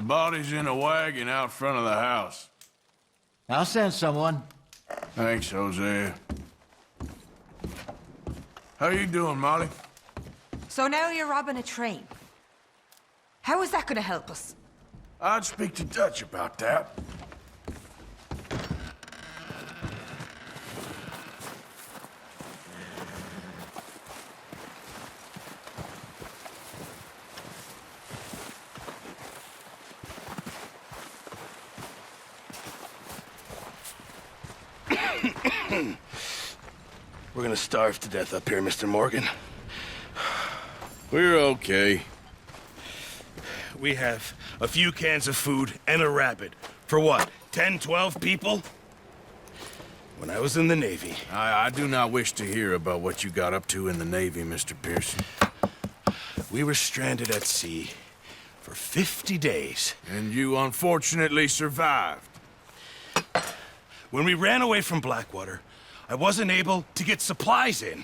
body's in a wagon out front of the house. I'll send someone. Thanks, Hosea. How you doing, Molly? So now you're robbing a train. How is that gonna help us? I'd speak to Dutch about that. We're gonna starve to death up here, Mr. Morgan. We're okay. We have a few cans of food and a rabbit. For what, 10, 12 people? When I was in the Navy... I do not wish to hear about what you got up to in the Navy, Mr. Pearson. We were stranded at sea for 50 days. And you unfortunately survived. When we ran away from Blackwater, I wasn't able to get supplies in.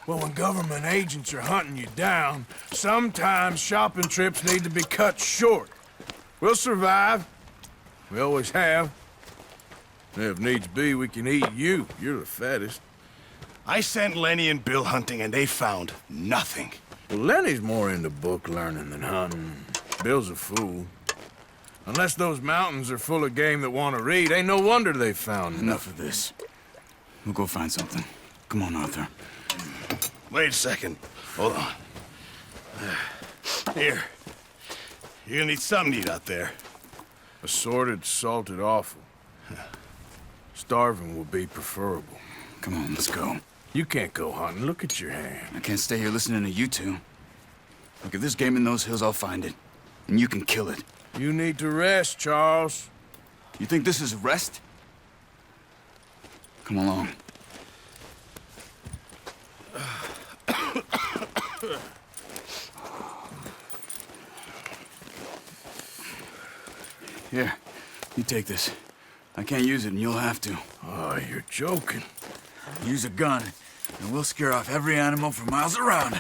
Well, when government agents are hunting you down, sometimes shopping trips need to be cut short. We'll survive. We always have. If needs be, we can eat you. You're the fattest. I sent Lenny and Bill hunting, and they found nothing. Well, Lenny's more into book learning than hunting. Bill's a fool. Unless those mountains are full of game that want to read, ain't no wonder they found Enough of this. We'll go find something. Come on, Arthur. Wait a second. Hold on. Here. You're gonna need something to eat out there. Assorted, salted offal. Starving would be preferable. Come on, let's go. You can't go hunting. Look at your hand. I can't stay here listening to you two. Look, if there's game in those hills, I'll find it. And you can kill it. You need to rest, Charles. You think this is rest? Come along. Here, you take this. I can't use it, and you'll have to. Oh, you're joking. Use a gun, and we'll scare off every animal for miles around.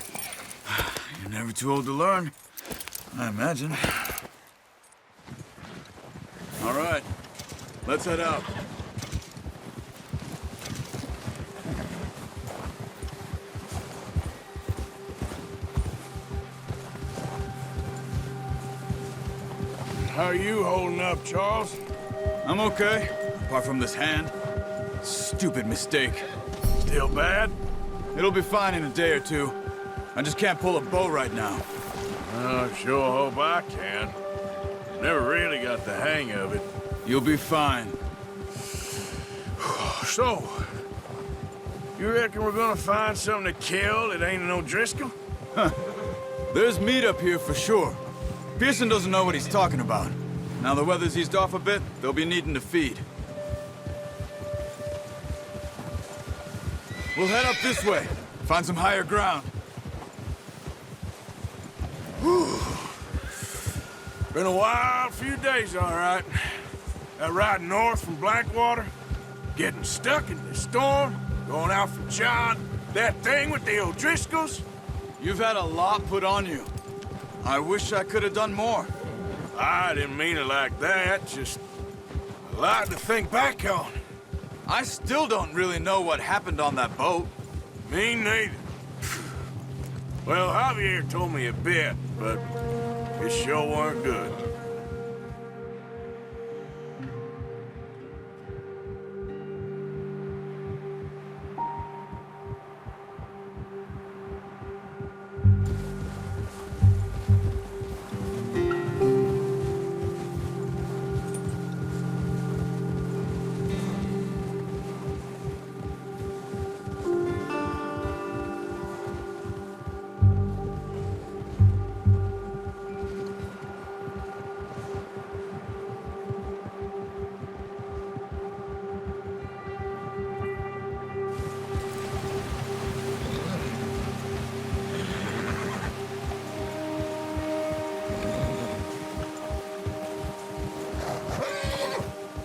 You're never too old to learn, I imagine. All right, let's head out. How are you holding up, Charles? I'm okay, apart from this hand. Stupid mistake. Still bad? It'll be fine in a day or two. I just can't pull a bow right now. I sure hope I can. Never really got the hang of it. You'll be fine. So, you reckon we're gonna find something to kill that ain't no Driscoll? There's meat up here for sure. Pearson doesn't know what he's talking about. Now the weather's eased off a bit, they'll be needing to feed. We'll head up this way, find some higher ground. Been a wild few days, all right. That ride north from Blackwater, getting stuck in the storm, going out for John, that thing with the O'Driscolls. You've had a lot put on you. I wish I could have done more. I didn't mean it like that, just a lot to think back on. I still don't really know what happened on that boat. Me neither. Well, Javier told me a bit, but it sure weren't good.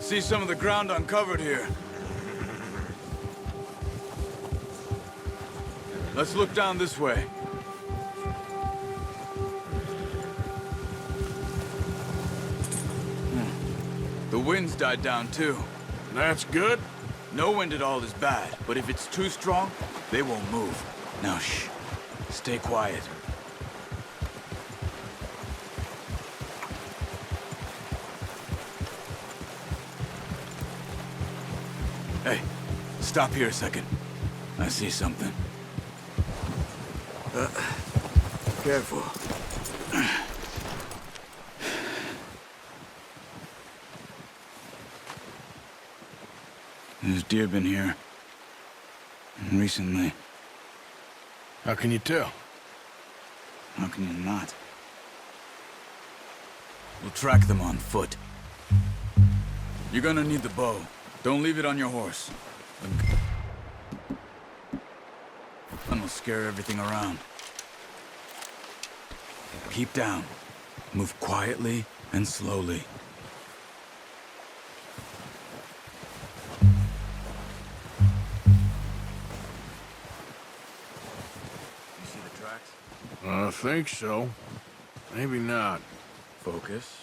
See some of the ground uncovered here. Let's look down this way. wind's died down too. That's good. No wind at all is bad, but if it's too strong, they won't move. Now shh. Stay quiet. Hey, stop here a second. I see something. Careful. There's deer been here. Recently. How can you tell? How can you not? We'll track them on foot. You're gonna need the bow. Don't leave it on your horse. And will scare everything around. Keep down. Move quietly and slowly. You see the tracks? I think so. Maybe not. Focus.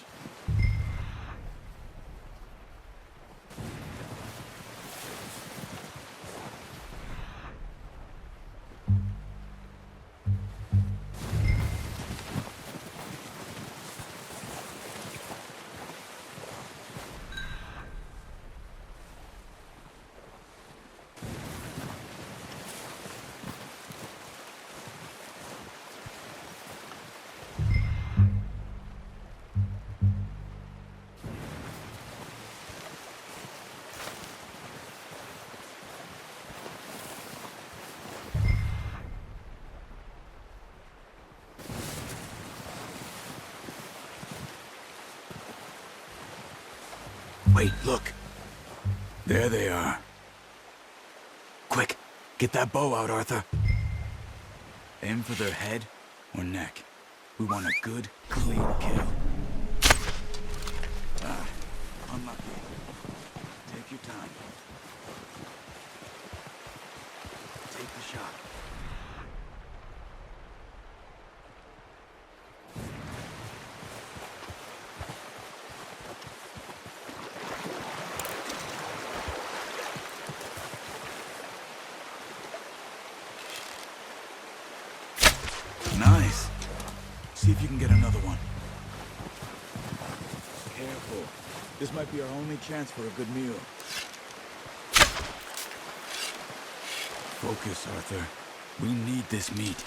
Wait, look. There they are. Quick, get that bow out, Arthur. Aim for their head or neck. We want a good, clean kill. Ah, unlucky. Take your time. Take the shot. Nice. See if you can get another one. Careful. This might be our only chance for a good meal. Focus, Arthur. We need this meat.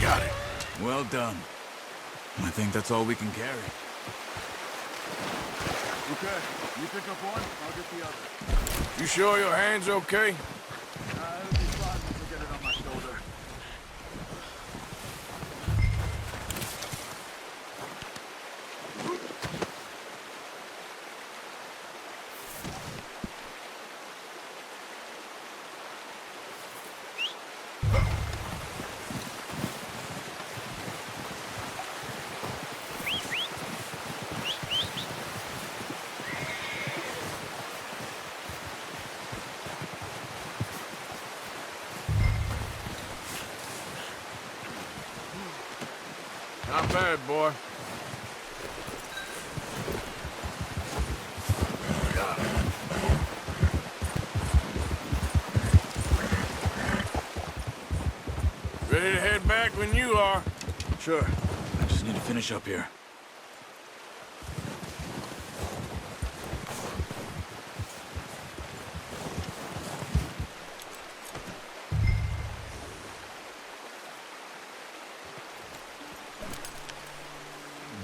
Got it. Well done. I think that's all we can carry. Okay, you pick up one, I'll get the other. You sure your hand's okay? It'll be fine once I get it on my shoulder. Not bad, boy. Ready to head back when you are. Sure. I just need to finish up here.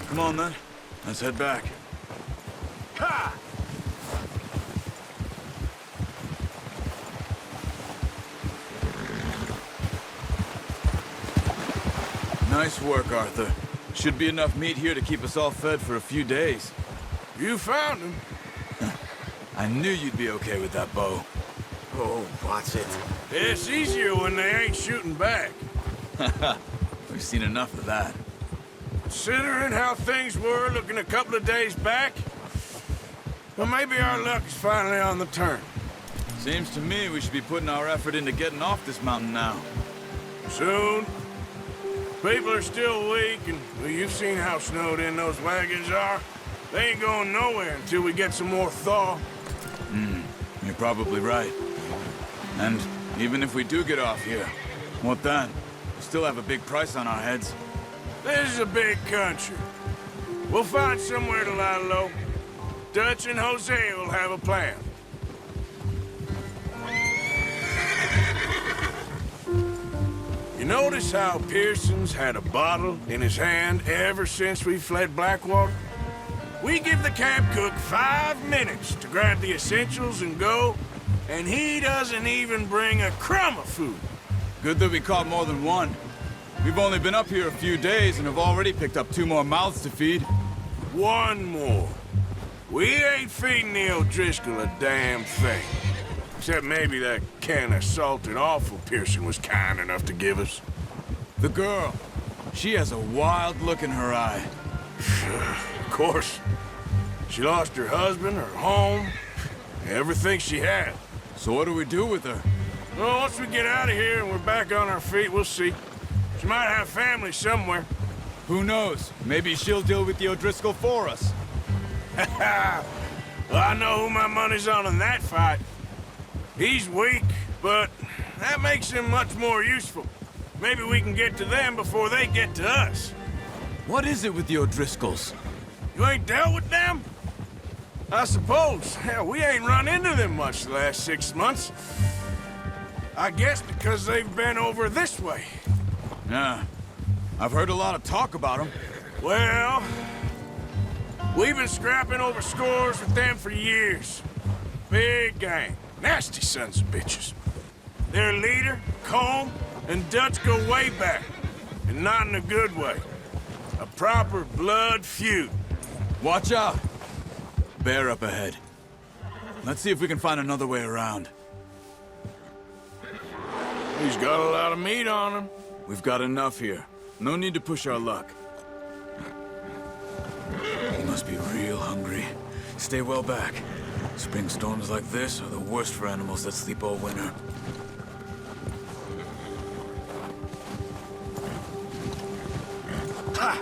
Come on, then. Let's head back. Ha! Nice work, Arthur. Should be enough meat here to keep us all fed for a few days. You found him. I knew you'd be okay with that bow. Oh, what's it? It's easier when they ain't shooting back. We've seen enough of that. Considering how things were looking a couple of days back, well, maybe our luck is finally on the turn. Seems to me we should be putting our effort into getting off this mountain now. Soon. People are still weak, and well, you've seen how snowed in those wagons are. They ain't going nowhere until we get some more thaw. You're probably right. And even if we do get off here, what then? We still have a big price on our heads. This is a big country. We'll find somewhere to lie low. Dutch and Hosea will have a plan. You notice how Pearson's had a bottle in his hand ever since we fled Blackwater? We give the camp cook 5 minutes to grab the essentials and go, and he doesn't even bring a crumb of food. Good that we caught more than one. We've only been up here a few days and have already picked up 2 more mouths to feed. One more. We ain't feeding the O'Driscoll a damn thing. Except maybe that can of salted offal Pearson was kind enough to give us. The girl. She has a wild look in her eye. Of course. She lost her husband, her home, everything she had. So what do we do with her? Well, once we get out of here and we're back on our feet, we'll see. She might have family somewhere. Who knows? Maybe she'll deal with the O'Driscoll for us. Well, I know who my money's on in that fight. He's weak, but that makes him much more useful. Maybe we can get to them before they get to us. What is it with the O'Driscolls? You ain't dealt with them? I suppose. Hell, we ain't run into them much the last 6 months. I guess because they've been over this way. Yeah. I've heard a lot of talk about them. Well, we've been scrapping over scores with them for years. Big gang. Nasty sons of bitches. Their leader, Colm, and Dutch go way back. And not in a good way. A proper blood feud. Watch out! Bear up ahead. Let's see if we can find another way around. He's got a lot of meat on him. We've got enough here. No need to push our luck. He must be real hungry. Stay well back. Spring storms like this are the worst for animals that sleep all winter. Ha!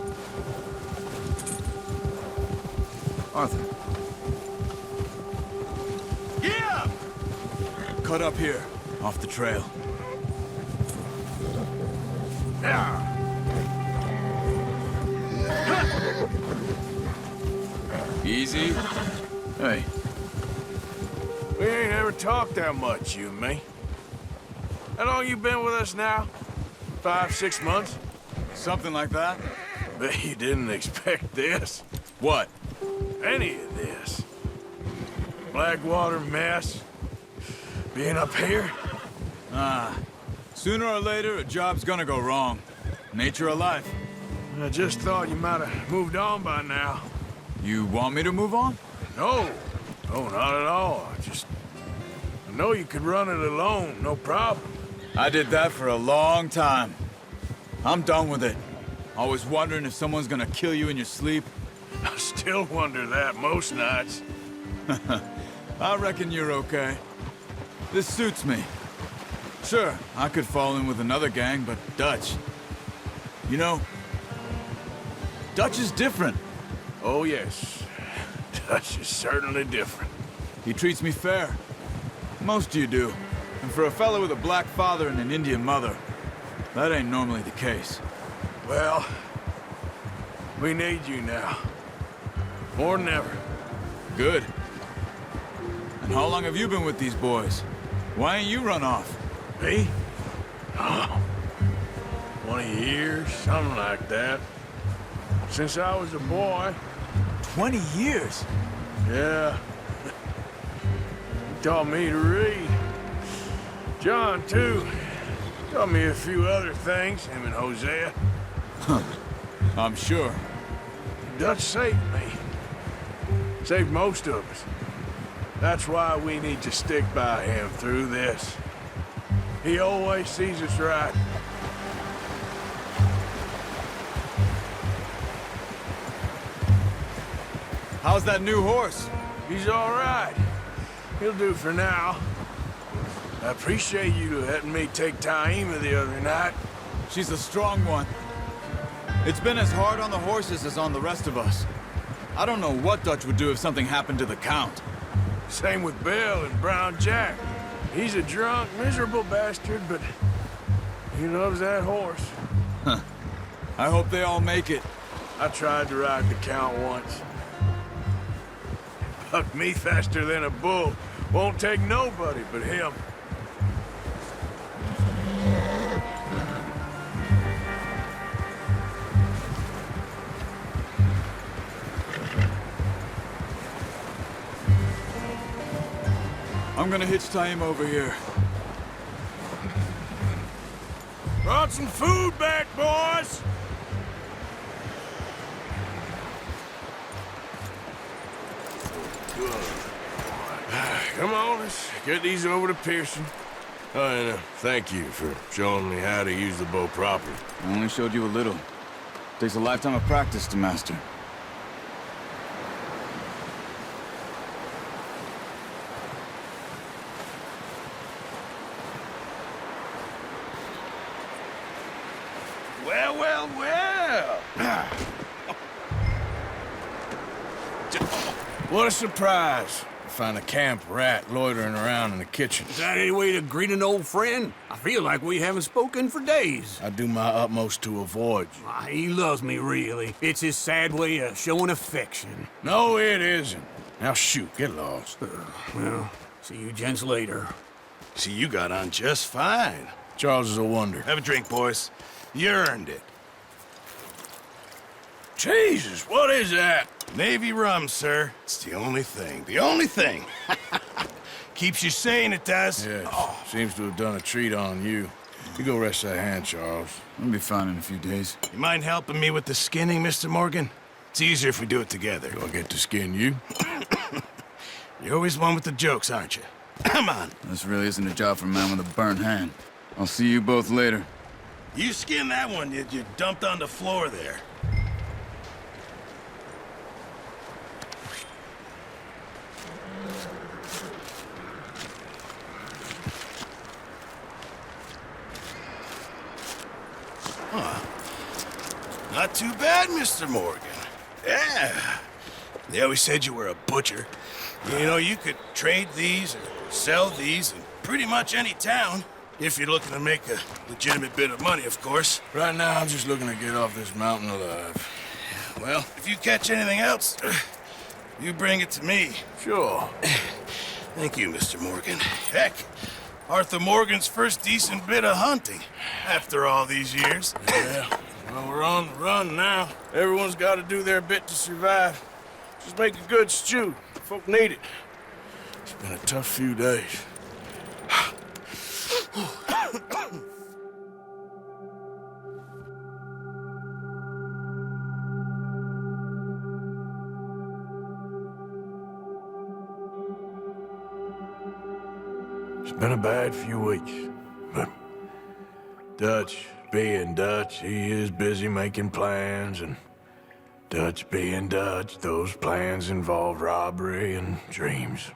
Arthur. Yeah! Cut up here, off the trail. Yeah! Easy. Hey. We ain't ever talked that much, you and me. How long you been with us now? 5, 6 months? Something like that? Bet you didn't expect this. What? Any of this. Blackwater mess. Being up here. Sooner or later, a job's gonna go wrong. Nature of life. I just thought you might have moved on by now. You want me to move on? No. No, not at all. I know you could run it alone, no problem. I did that for a long time. I'm done with it. Always wondering if someone's gonna kill you in your sleep. I still wonder that most nights. I reckon you're okay. This suits me. Sure, I could fall in with another gang, but Dutch... You know, Dutch is different. Oh, yes. Dutch is certainly different. He treats me fair. Most of you do. And for a fellow with a black father and an Indian mother, that ain't normally the case. Well, we need you now. More than ever. Good. And how long have you been with these boys? Why ain't you run off? Me? Oh, 20 years, something like that. Since I was a boy, 20 years. Yeah. He taught me to read. John, too. Taught me a few other things, him and Hosea. I'm sure. Dutch saved me. Saved most of us. That's why we need to stick by him through this. He always sees us right. How's that new horse? He's all right. He'll do for now. I appreciate you letting me take Taima the other night. She's a strong one. It's been as hard on the horses as on the rest of us. I don't know what Dutch would do if something happened to the Count. Same with Bill and Brown Jack. He's a drunk, miserable bastard, but he loves that horse. I hope they all make it. I tried to ride the Count once. Bucked me faster than a bull. Won't take nobody but him. I'm gonna hitch Taima over here. Brought some food back, boys! Good. Come on, let's get these over to Pearson. Oh, and thank you for showing me how to use the bow properly. I only showed you a little. Takes a lifetime of practice to master. Well, well, well. What a surprise to find a camp rat loitering around in the kitchen. Is that any way to greet an old friend? I feel like we haven't spoken for days. I do my utmost to avoid you. He loves me, really. It's his sad way of showing affection. No, it isn't. Now shoot, get lost. Well, see you gents later. See, you got on just fine. Charles is a wonder. Have a drink, boys. You earned it. Jesus, what is that? Navy rum, sir. It's the only thing. The only thing. Keeps you sane, it does. Yes, seems to have done a treat on you. You go rest that hand, Charles. I'll be fine in a few days. You mind helping me with the skinning, Mr. Morgan? It's easier if we do it together. Do I get to skin you? You're always one with the jokes, aren't you? Come on. This really isn't a job for a man with a burnt hand. I'll see you both later. You skin that one you dumped on the floor there. Not too bad, Mr. Morgan. Yeah. They always said you were a butcher. You know, you could trade these or sell these in pretty much any town. If you're looking to make a legitimate bit of money, of course. Right now, I'm just looking to get off this mountain alive. Well, if you catch anything else, you bring it to me. Sure. Thank you, Mr. Morgan. Heck, Arthur Morgan's first decent bit of hunting after all these years. Yeah. Well, we're on the run now. Everyone's got to do their bit to survive. Just make a good stew. Folk need it. It's been a tough few days. It's been a bad few weeks, but Dutch being Dutch, he is busy making plans, and Dutch being Dutch, those plans involve robbery and dreams.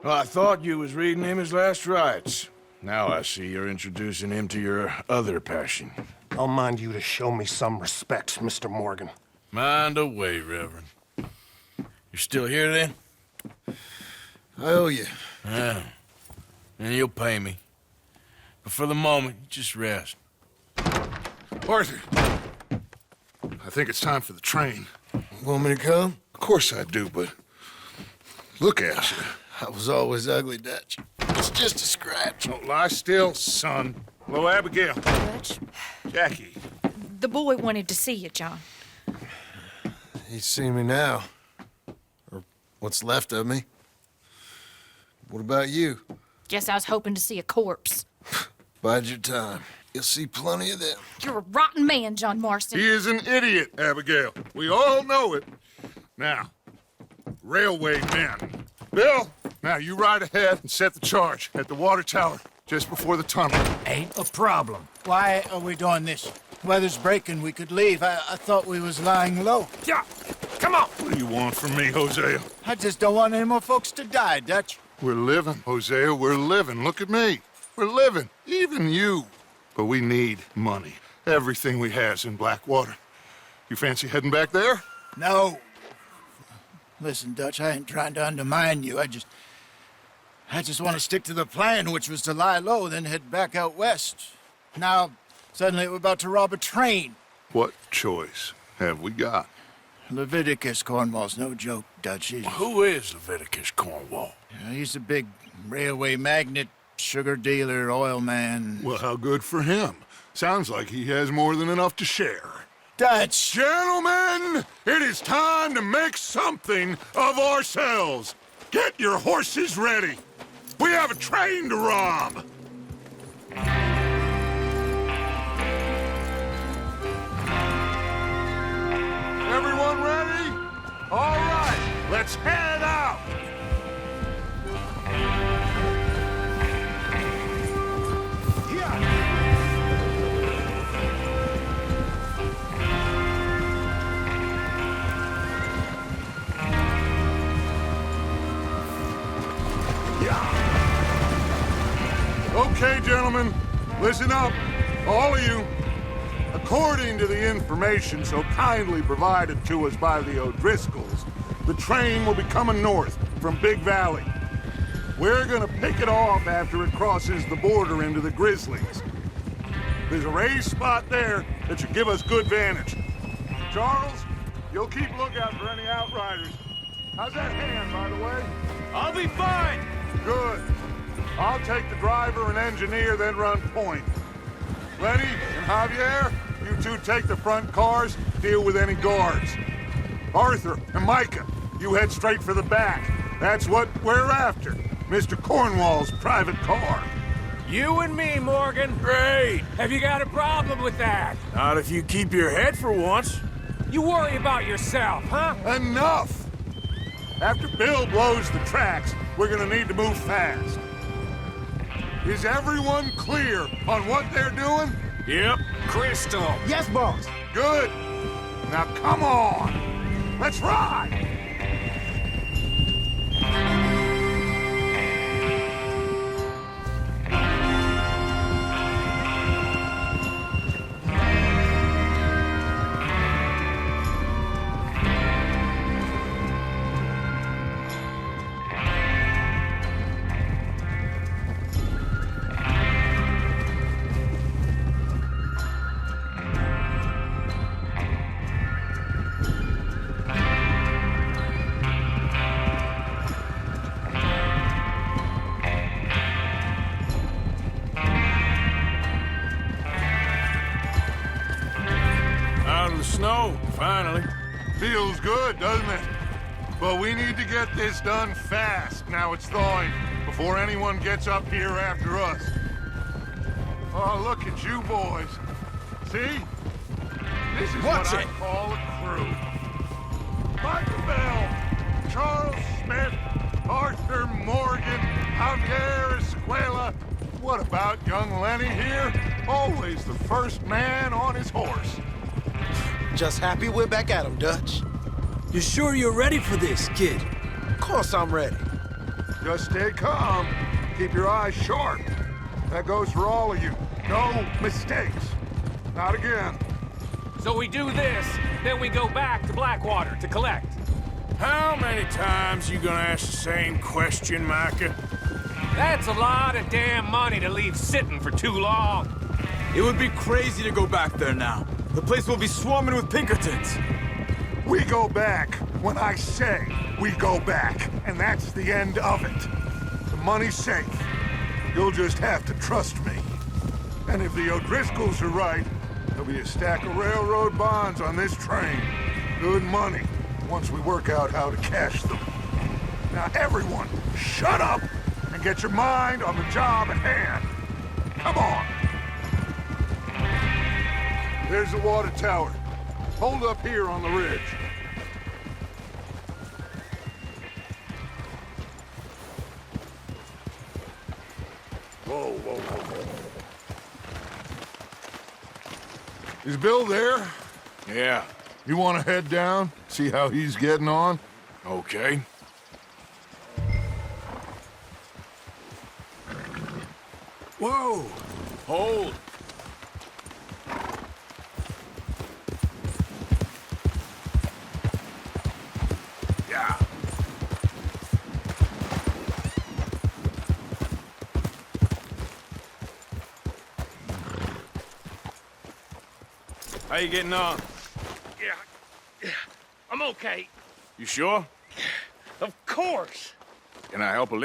Well, I thought you was reading him his last rites. Now I see you're introducing him to your other passion. I'll mind you to show me some respect, Mr. Morgan. Mind away, Reverend. You're still here, then? I owe you. Yeah. And you'll pay me. But for the moment, just rest. Arthur, I think it's time for the train. Want me to come? Of course I do, but look at you. I was always ugly, Dutch. It's just a scratch. Don't lie still, son. Hello, Abigail. Dutch, Jackie. The boy wanted to see you, John. He's seen me now. Or what's left of me. What about you? Guess I was hoping to see a corpse. Bide your time. You'll see plenty of them. You're a rotten man, John Marston. He is an idiot, Abigail. We all know it. Now, railway men. Bill, now you ride ahead and set the charge at the water tower just before the tunnel. Ain't a problem. Why are we doing this? Weather's breaking. We could leave. I thought we was lying low. Yeah, come on. What do you want from me, Hosea? I just don't want any more folks to die, Dutch. We're living, Hosea. We're living. Look at me. We're living. Even you. But we need money. Everything we has in Blackwater. You fancy heading back there? No. Listen, Dutch, I ain't trying to undermine you. I just want to stick to the plan, which was to lie low, then head back out west. Now, suddenly we're about to rob a train. What choice have we got? Leviticus Cornwall's no joke, Dutch. Who is Leviticus Cornwall? He's a big railway magnate, sugar dealer, oil man. Well, how good for him. Sounds like he has more than enough to share. Dutch! Gentlemen, it is time to make something of ourselves. Get your horses ready. We have a train to rob. Everyone ready? All right, let's head out. Okay, gentlemen, listen up, all of you. According to the information so kindly provided to us by the O'Driscolls, the train will be coming north from Big Valley. We're gonna pick it off after it crosses the border into the Grizzlies. There's a raised spot there that should give us good vantage. Charles, you'll keep lookout for any outriders. How's that hand, by the way? I'll be fine. Good. I'll take the driver and engineer, then run point. Lenny and Javier, you two take the front cars, deal with any guards. Arthur and Micah, you head straight for the back. That's what we're after. Mr. Cornwall's private car. You and me, Morgan. Great. Have you got a problem with that? Not if you keep your head for once. You worry about yourself, huh? Enough! After Bill blows the tracks, we're gonna need to move fast. Is everyone clear on what they're doing? Yep. Crystal. Yes, boss. Good. Now come on. Let's ride. Snow, finally. Feels good, doesn't it? But we need to get this done fast, now it's thawing, before anyone gets up here after us. Oh, look at you boys. See? This is what I call a crew. Michael Bell, Charles Smith, Arthur Morgan, Javier Escuela. What about young Lenny here? Always the first man on his horse. Just happy we're back at him, Dutch. You sure you're ready for this, kid? Of course I'm ready. Just stay calm. Keep your eyes sharp. That goes for all of you. No mistakes. Not again. So we do this, then we go back to Blackwater to collect. How many times you gonna ask the same question, Micah? That's a lot of damn money to leave sitting for too long. It would be crazy to go back there now. The place will be swarming with Pinkertons. We go back when I say we go back, and that's the end of it. The money's safe. You'll just have to trust me. And if the O'Driscolls are right, There'll be a stack of railroad bonds on this train. Good money, once we work out how to cash them. Now everyone, shut up and get your mind on the job at hand. Come on. There's the water tower. Hold up here on the ridge. Whoa, whoa, whoa, whoa. Is Bill there? Yeah, You want to head down, see how he's getting on? okay. Whoa! Hold! Yeah. How you getting on? Yeah, I'm okay. You sure? Of course. Can I help a